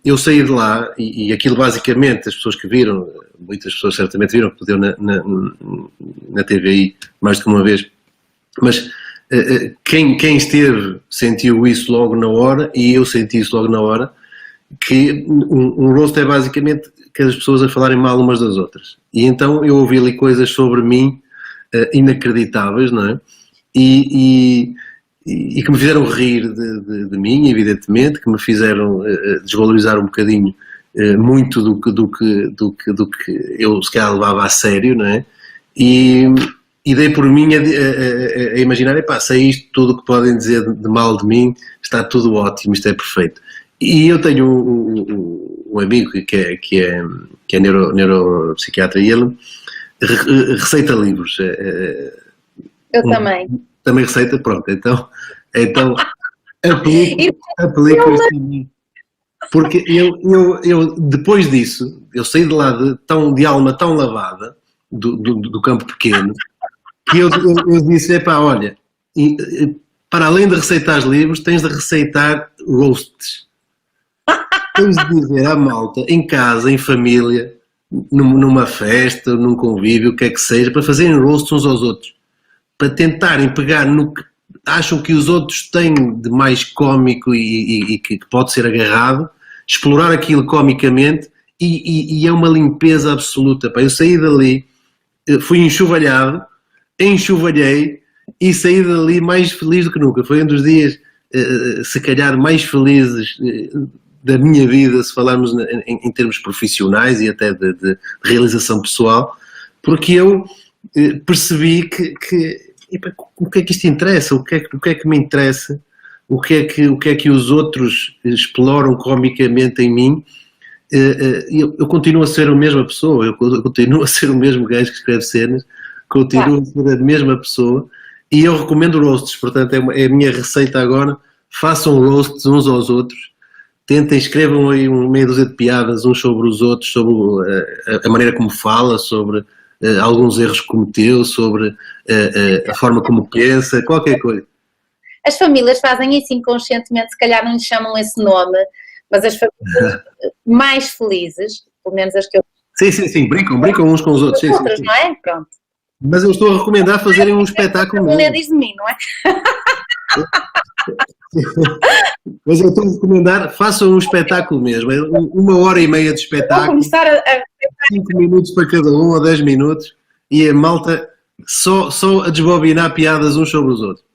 Speaker 2: eu saí de lá, e aquilo basicamente, as pessoas que viram, muitas pessoas certamente viram, porque deu na TVI mais do que uma vez, mas quem esteve sentiu isso logo na hora, e eu senti isso logo na hora, que um roast é basicamente as pessoas a falarem mal umas das outras. E então eu ouvi ali coisas sobre mim inacreditáveis, não é? E que me fizeram rir de mim, evidentemente, que me fizeram desvalorizar um bocadinho muito do que eu se calhar levava a sério, não é? E dei por mim a imaginar, sei isto, tudo o que podem dizer de mal de mim, está tudo ótimo, isto é perfeito. E eu tenho um amigo que é neuropsiquiatra, e ele receita livros.
Speaker 1: Eu também.
Speaker 2: Também receita, pronto, então aplico isto em mim. Porque eu depois disso, eu saí de lá de alma tão lavada do campo pequeno, que eu disse, olha, para além de receitar livros, tens de receitar roasts. Tens de dizer à malta, em casa, em família, numa festa, num convívio, o que é que seja, para fazerem roasts uns aos outros, para tentarem pegar no que acham que os outros têm de mais cómico e que pode ser agarrado, explorar aquilo comicamente, e é uma limpeza absoluta. Eu saí dali, fui enxovalhado, enxovalhei e saí dali mais feliz do que nunca. Foi um dos dias, se calhar, mais felizes da minha vida, se falarmos em termos profissionais e até de realização pessoal, porque eu percebi que o que é que isto interessa, o que é que me interessa, o que é que os outros exploram comicamente em mim. Eu continuo a ser a mesma pessoa, eu continuo a ser o mesmo gajo que escreve cenas, continuo a ser a mesma pessoa, e eu recomendo roasts. Portanto é a minha receita agora: façam roasts uns aos outros, tentem, escrevam aí meia dúzia de piadas uns sobre os outros, sobre a maneira como fala, sobre alguns erros que cometeu, sobre a forma como pensa, qualquer coisa.
Speaker 1: As famílias fazem isso inconscientemente, se calhar não lhe chamam esse nome, mas as famílias mais felizes, pelo menos as que eu...
Speaker 2: Sim, brincam uns com os outros. Sim,
Speaker 1: outras, não é? Pronto.
Speaker 2: Mas eu estou a recomendar fazerem um espetáculo
Speaker 1: mesmo. Não diz de mim, não é?
Speaker 2: Mas eu estou a recomendar, façam um espetáculo mesmo, 1h30 de espetáculo,
Speaker 1: começar
Speaker 2: 5 minutos para cada um, ou 10 minutos, e a malta só a desbobinar piadas uns sobre os outros.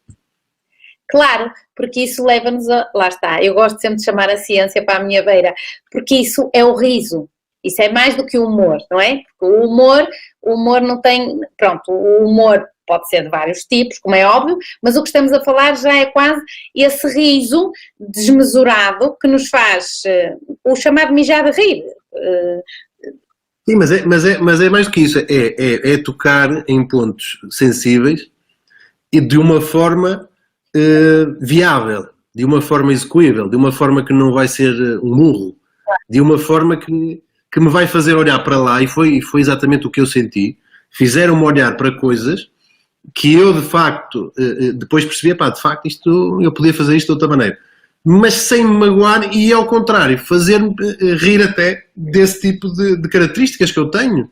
Speaker 1: Claro, porque isso leva-nos a... Lá está, eu gosto sempre de chamar a ciência para a minha beira, porque isso é o riso. Isso é mais do que o humor, não é? Porque o humor não tem... Pronto, o humor pode ser de vários tipos, como é óbvio, mas o que estamos a falar já é quase esse riso desmesurado que nos faz o chamado mijar de rir.
Speaker 2: Sim, mas é mais do que isso. É tocar em pontos sensíveis e de uma forma viável, de uma forma execuível, de uma forma que não vai ser um murro, de uma forma que me vai fazer olhar para lá, e foi exatamente o que eu senti. Fizeram-me olhar para coisas que eu, de facto, depois percebi, de facto, eu podia fazer isto de outra maneira. Mas sem me magoar e, ao contrário, fazer-me rir até desse tipo de características que eu tenho.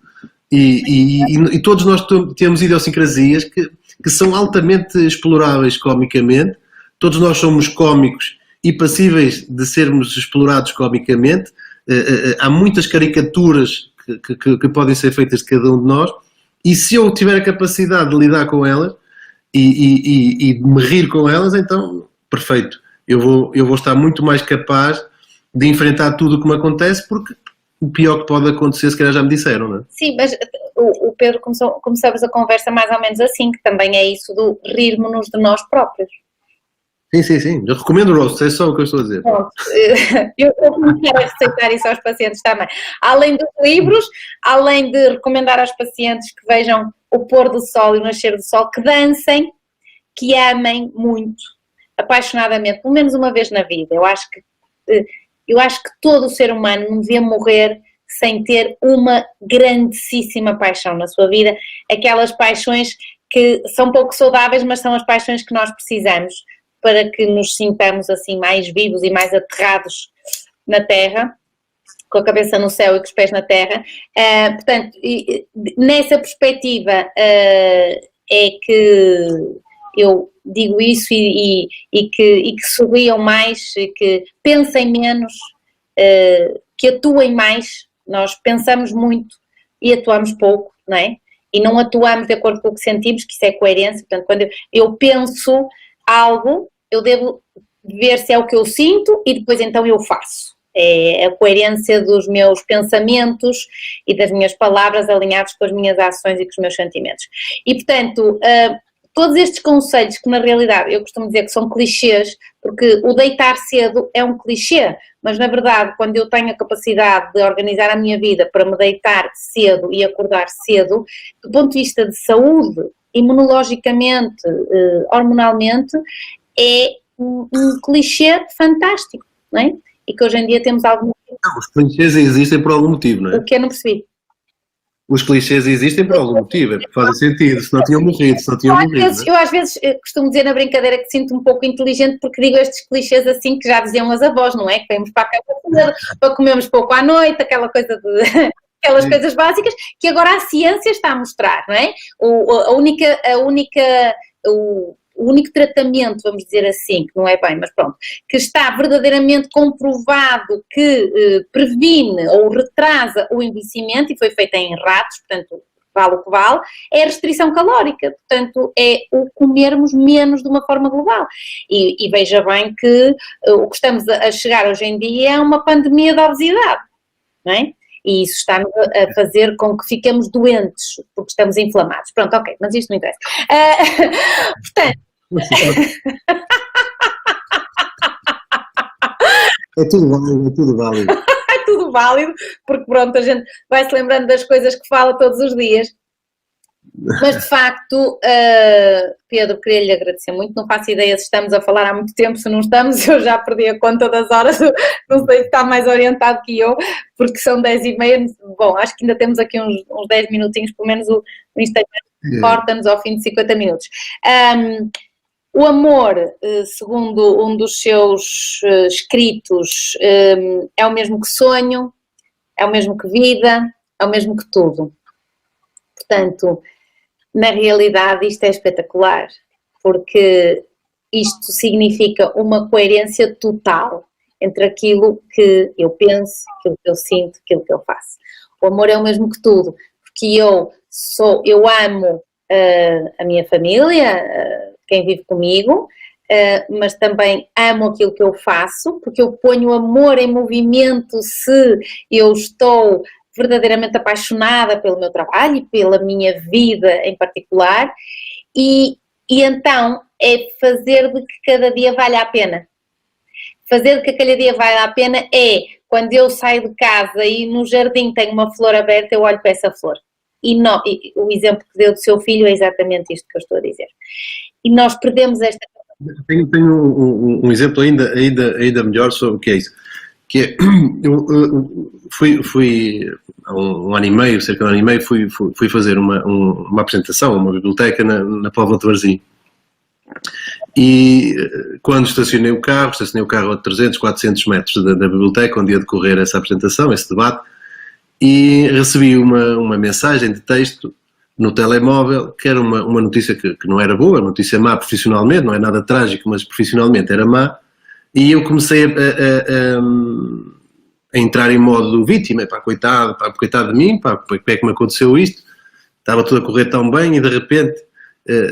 Speaker 2: E todos nós temos idiosincrasias que são altamente exploráveis comicamente. Todos nós somos cómicos e passíveis de sermos explorados comicamente. Há muitas caricaturas que podem ser feitas de cada um de nós, e se eu tiver a capacidade de lidar com elas e de me rir com elas, então, perfeito. Eu vou estar muito mais capaz de enfrentar tudo o que me acontece, porque o pior que pode acontecer, se calhar já me disseram, não é?
Speaker 1: Sim, mas o Pedro começamos a conversa mais ou menos assim, que também é isso do rirmos-nos de nós próprios.
Speaker 2: Sim. Eu recomendo o roast, é só o que eu estou a dizer.
Speaker 1: Pronto. Eu vou começar a receitar isso aos pacientes também. Além dos livros, além de recomendar aos pacientes que vejam o pôr do sol e o nascer do sol, que dancem, que amem muito, apaixonadamente, pelo menos uma vez na vida. Eu acho que todo o ser humano não devia morrer sem ter uma grandíssima paixão na sua vida, aquelas paixões que são pouco saudáveis, mas são as paixões que nós precisamos para que nos sintamos assim mais vivos e mais aterrados na terra, com a cabeça no céu e com os pés na terra. Portanto, nessa perspectiva é que eu digo isso e que sorriam mais, que pensem menos, que atuem mais. Nós pensamos muito e atuamos pouco, não é? E não atuamos de acordo com o que sentimos, que isso é coerência. Portanto, quando eu penso algo, eu devo ver se é o que eu sinto e depois então eu faço. É a coerência dos meus pensamentos e das minhas palavras alinhados com as minhas ações e com os meus sentimentos. E, portanto, todos estes conselhos que na realidade eu costumo dizer que são clichês, porque o deitar cedo é um clichê, mas na verdade quando eu tenho a capacidade de organizar a minha vida para me deitar cedo e acordar cedo, do ponto de vista de saúde, imunologicamente, hormonalmente, é um clichê fantástico, não é? E que hoje em dia temos algum...
Speaker 2: Não, os clichês existem por algum motivo, não é?
Speaker 1: O que eu não percebi?
Speaker 2: Os clichês existem por algum motivo, é porque fazem sentido, se não tinham morrido,
Speaker 1: Eu às vezes costumo dizer na brincadeira que sinto um pouco inteligente porque digo estes clichês assim que já diziam as avós, não é? Que vamos para a cama para comermos pouco à noite, aquela coisa de... Aquelas coisas básicas que agora a ciência está a mostrar, não é? O único tratamento, vamos dizer assim, que não é bem, mas pronto, que está verdadeiramente comprovado que previne ou retrasa o envelhecimento, e foi feito em ratos, portanto, vale o que vale, é a restrição calórica, portanto, é o comermos menos de uma forma global. E veja bem que o que estamos a chegar hoje em dia é uma pandemia de obesidade, não é? E isso está a fazer com que fiquemos doentes, porque estamos inflamados. Pronto, ok, mas isto não interessa. Portanto...
Speaker 2: É tudo válido.
Speaker 1: É tudo válido, porque pronto, a gente vai se lembrando das coisas que fala todos os dias. Mas de facto, Pedro, queria-lhe agradecer muito. Não faço ideia se estamos a falar há muito tempo, se não estamos, eu já perdi a conta das horas, não sei se está mais orientado que eu, porque são 10h30. Bom, acho que ainda temos aqui uns 10 minutinhos, pelo menos o Instagram corta-nos ao fim de 50 minutos. O amor, segundo um dos seus escritos, é o mesmo que sonho, é o mesmo que vida, é o mesmo que tudo. Portanto, na realidade isto é espetacular, porque isto significa uma coerência total entre aquilo que eu penso, aquilo que eu sinto, aquilo que eu faço. O amor é o mesmo que tudo, porque eu amo a minha família, quem vive comigo, mas também amo aquilo que eu faço, porque eu ponho o amor em movimento se eu estou verdadeiramente apaixonada pelo meu trabalho e pela minha vida em particular, e então é fazer de que cada dia valha a pena. Fazer de que cada dia valha a pena é quando eu saio de casa e no jardim tenho uma flor aberta, eu olho para essa flor. E o exemplo que deu do seu filho é exatamente isto que eu estou a dizer. E nós perdemos esta...
Speaker 2: Tenho um exemplo ainda melhor sobre o que é isso. Que é, eu fui há um ano e meio, cerca de um ano e meio, fui fazer uma apresentação, uma biblioteca na Póvoa de Varzim. E quando estacionei o carro a 300, 400 metros da biblioteca, onde ia decorrer essa apresentação, esse debate, e recebi uma mensagem de texto no telemóvel, que era uma notícia que não era boa, notícia má profissionalmente, não é nada trágico, mas profissionalmente era má, e eu comecei a entrar em modo vítima, coitado de mim, porque é que me aconteceu isto, estava tudo a correr tão bem e de repente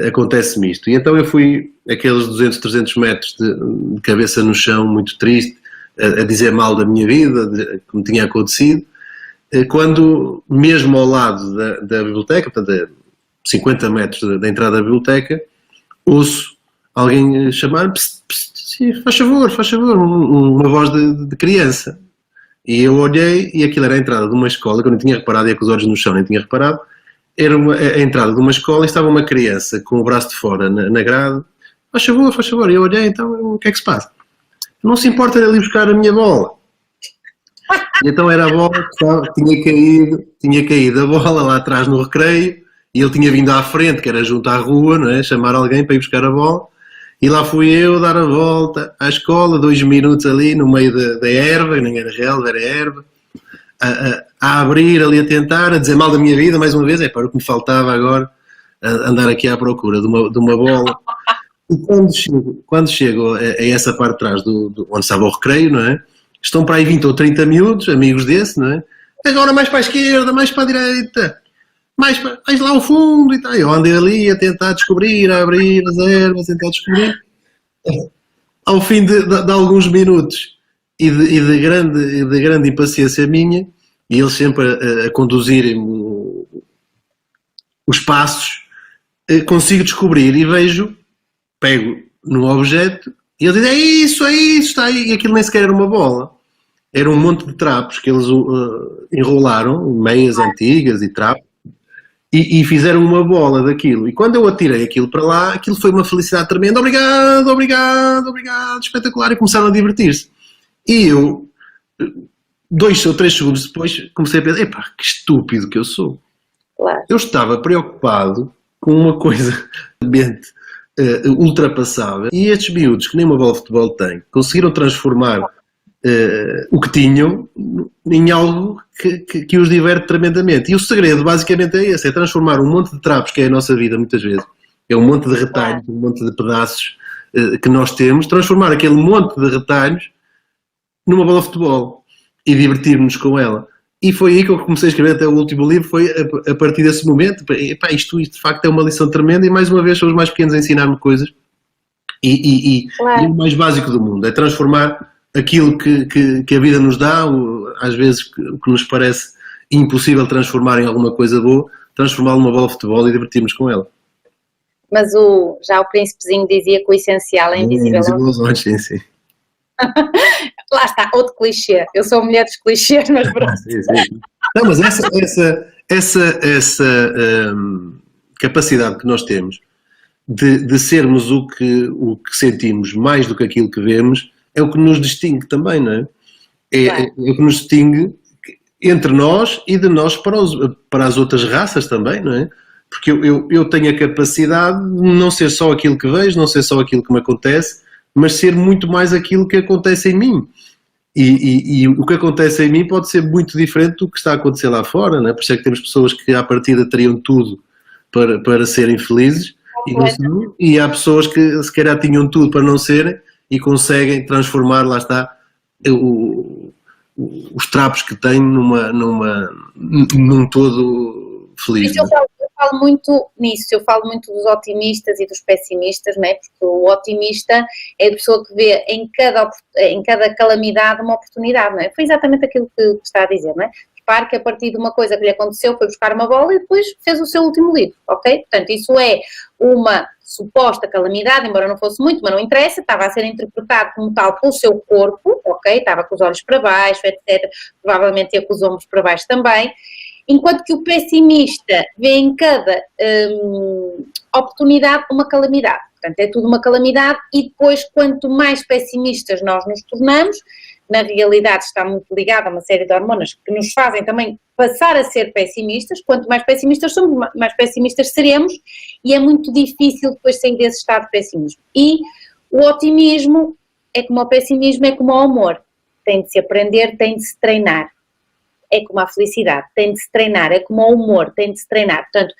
Speaker 2: acontece-me isto. E então eu fui aqueles 200, 300 metros de cabeça no chão, muito triste, a dizer mal da minha vida, como tinha acontecido, quando mesmo ao lado da biblioteca, portanto a 50 metros da entrada da biblioteca, ouço alguém chamar, faz favor, uma voz de criança. E eu olhei e aquilo era a entrada de uma escola, que eu não tinha reparado, ia com os olhos no chão, nem tinha reparado, era a entrada de uma escola e estava uma criança com o braço de fora na grade, faz favor, e eu olhei, então o que é que se passa? Não se importa de ali buscar a minha bola. E então era a bola que tinha caído a bola lá atrás no recreio, e ele tinha vindo à frente, que era junto à rua, não é? Chamar alguém para ir buscar a bola, e lá fui eu dar a volta à escola, 2 minutos ali no meio da erva, nem era relva, era erva, a abrir ali, a tentar, a dizer mal da minha vida, mais uma vez, para o que me faltava agora, andar aqui à procura de uma bola. E quando chego a essa parte de trás onde estava o recreio, não é? Estão para aí 20 ou 30 miúdos, amigos desse, não é? Agora mais para a esquerda, mais para a direita, mais lá ao fundo e tal. Eu andei ali a tentar descobrir, a abrir as ervas, a tentar descobrir. Ao fim de alguns minutos e de grande impaciência minha, e eles sempre a conduzirem os passos, consigo descobrir e pego no objeto e eles dizem, é isso, está aí. E aquilo nem sequer era uma bola. Era um monte de trapos que eles enrolaram, meias antigas e trapos, e fizeram uma bola daquilo. E quando eu atirei aquilo para lá, aquilo foi uma felicidade tremenda. Obrigado, espetacular. E começaram a divertir-se. E eu, 2 ou 3 segundos depois, comecei a pensar, que estúpido que eu sou.
Speaker 1: Claro.
Speaker 2: Eu estava preocupado com uma coisa ultrapassável. E estes miúdos, que nem uma bola de futebol têm, conseguiram transformar o que tinham em algo que os diverte tremendamente. E o segredo basicamente é esse, é transformar um monte de trapos, que é a nossa vida muitas vezes, é um monte de retalhos, um monte de pedaços que nós temos, transformar aquele monte de retalhos numa bola de futebol e divertirmos-nos com ela. E foi aí que eu comecei a escrever até o último livro, foi a partir desse momento. Isto de facto é uma lição tremenda, e mais uma vez são os mais pequenos a ensinar-me coisas. E o mais básico do mundo é transformar aquilo que a vida nos dá, às vezes o que nos parece impossível transformar em alguma coisa boa, transformá-lo numa bola de futebol e divertirmos com ela.
Speaker 1: Mas já o príncipezinho dizia que o essencial é invisível aos olhos.
Speaker 2: Sim.
Speaker 1: Lá está, outro clichê. Eu sou mulher dos clichês, mas pronto.
Speaker 2: Sim. Não, mas capacidade que nós temos de sermos o que sentimos mais do que aquilo que vemos é o que nos distingue também, não é? É o que nos distingue entre nós e de nós para as outras raças também, não é? Porque eu tenho a capacidade de não ser só aquilo que vejo, não ser só aquilo que me acontece, mas ser muito mais aquilo que acontece em mim. E o que acontece em mim pode ser muito diferente do que está a acontecer lá fora, não é? Por isso é que temos pessoas que à partida teriam tudo para serem felizes e não são, e há pessoas que se calhar tinham tudo para não serem e conseguem transformar, lá está, os trapos que têm num todo feliz.
Speaker 1: Eu falo muito nisso, eu falo muito dos otimistas e dos pessimistas, não é? Porque o otimista é a pessoa que vê em cada calamidade uma oportunidade, não é? Foi exatamente aquilo que está a dizer, não é? Repare que a partir de uma coisa que lhe aconteceu foi buscar uma bola e depois fez o seu último livro, ok? Portanto, isso é uma suposta calamidade, embora não fosse muito, mas não interessa, estava a ser interpretado como tal pelo seu corpo, ok? Estava com os olhos para baixo, etc. Provavelmente ia com os ombros para baixo também. Enquanto que o pessimista vê em cada oportunidade uma calamidade. Portanto, é tudo uma calamidade e depois, quanto mais pessimistas nós nos tornamos, na realidade está muito ligado a uma série de hormonas que nos fazem também passar a ser pessimistas. Quanto mais pessimistas somos, mais pessimistas seremos e é muito difícil depois sair desse estado de pessimismo. E o otimismo é como o pessimismo, é como o amor. Tem de se aprender, tem de se treinar. É como a felicidade, tem de se treinar, é como o humor, tem de se treinar. Portanto,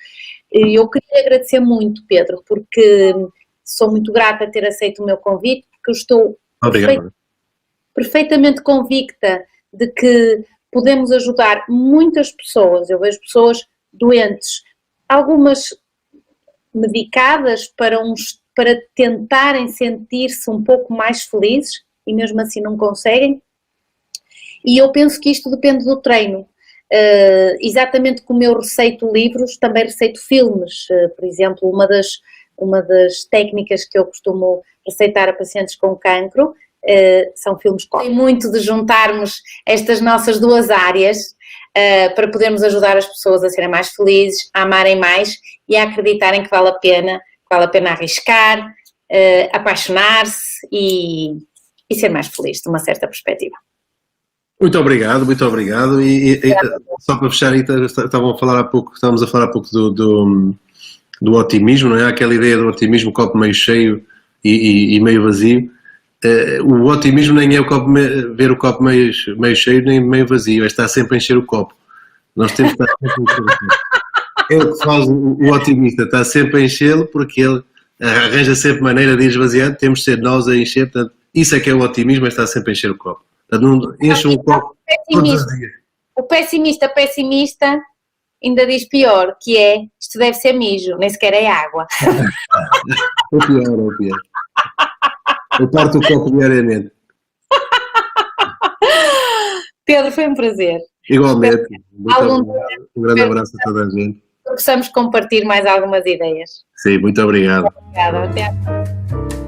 Speaker 1: eu queria agradecer muito, Pedro, porque sou muito grata a ter aceito o meu convite, porque eu estou perfeitamente convicta de que podemos ajudar muitas pessoas. Eu vejo pessoas doentes, algumas medicadas para tentarem sentir-se um pouco mais felizes e mesmo assim não conseguem. E eu penso que isto depende do treino. Exatamente como eu receito livros, também receito filmes. Por exemplo, uma das técnicas que eu costumo receitar a pacientes com cancro são filmes cómicos. Tem muito de juntarmos estas nossas duas áreas para podermos ajudar as pessoas a serem mais felizes, a amarem mais e a acreditarem que vale a pena arriscar, apaixonar-se e ser mais feliz, de uma certa perspectiva.
Speaker 2: Muito obrigado. E só para fechar, estávamos a falar há pouco do otimismo, não é? Aquela ideia do otimismo, copo meio cheio e meio vazio. O otimismo nem é ver o copo meio cheio nem meio vazio, é estar sempre a encher o copo. Nós temos que estar sempre a encher o copo. É o que faz o otimista, está sempre a enchê-lo porque ele arranja sempre maneira de esvaziar, temos de ser nós a encher, portanto, isso é que é o otimismo, é estar sempre a encher o copo. Enche um copo todos os dias.
Speaker 1: O pessimista ainda diz pior, que é, isto deve ser mijo, nem sequer é água.
Speaker 2: É o pior. Eu parto o copo diariamente.
Speaker 1: Pedro, foi um prazer.
Speaker 2: Igualmente. Um grande abraço a toda a gente.
Speaker 1: Possamos compartilhar mais algumas ideias.
Speaker 2: Sim, muito obrigado.
Speaker 1: Obrigada. Até à próxima.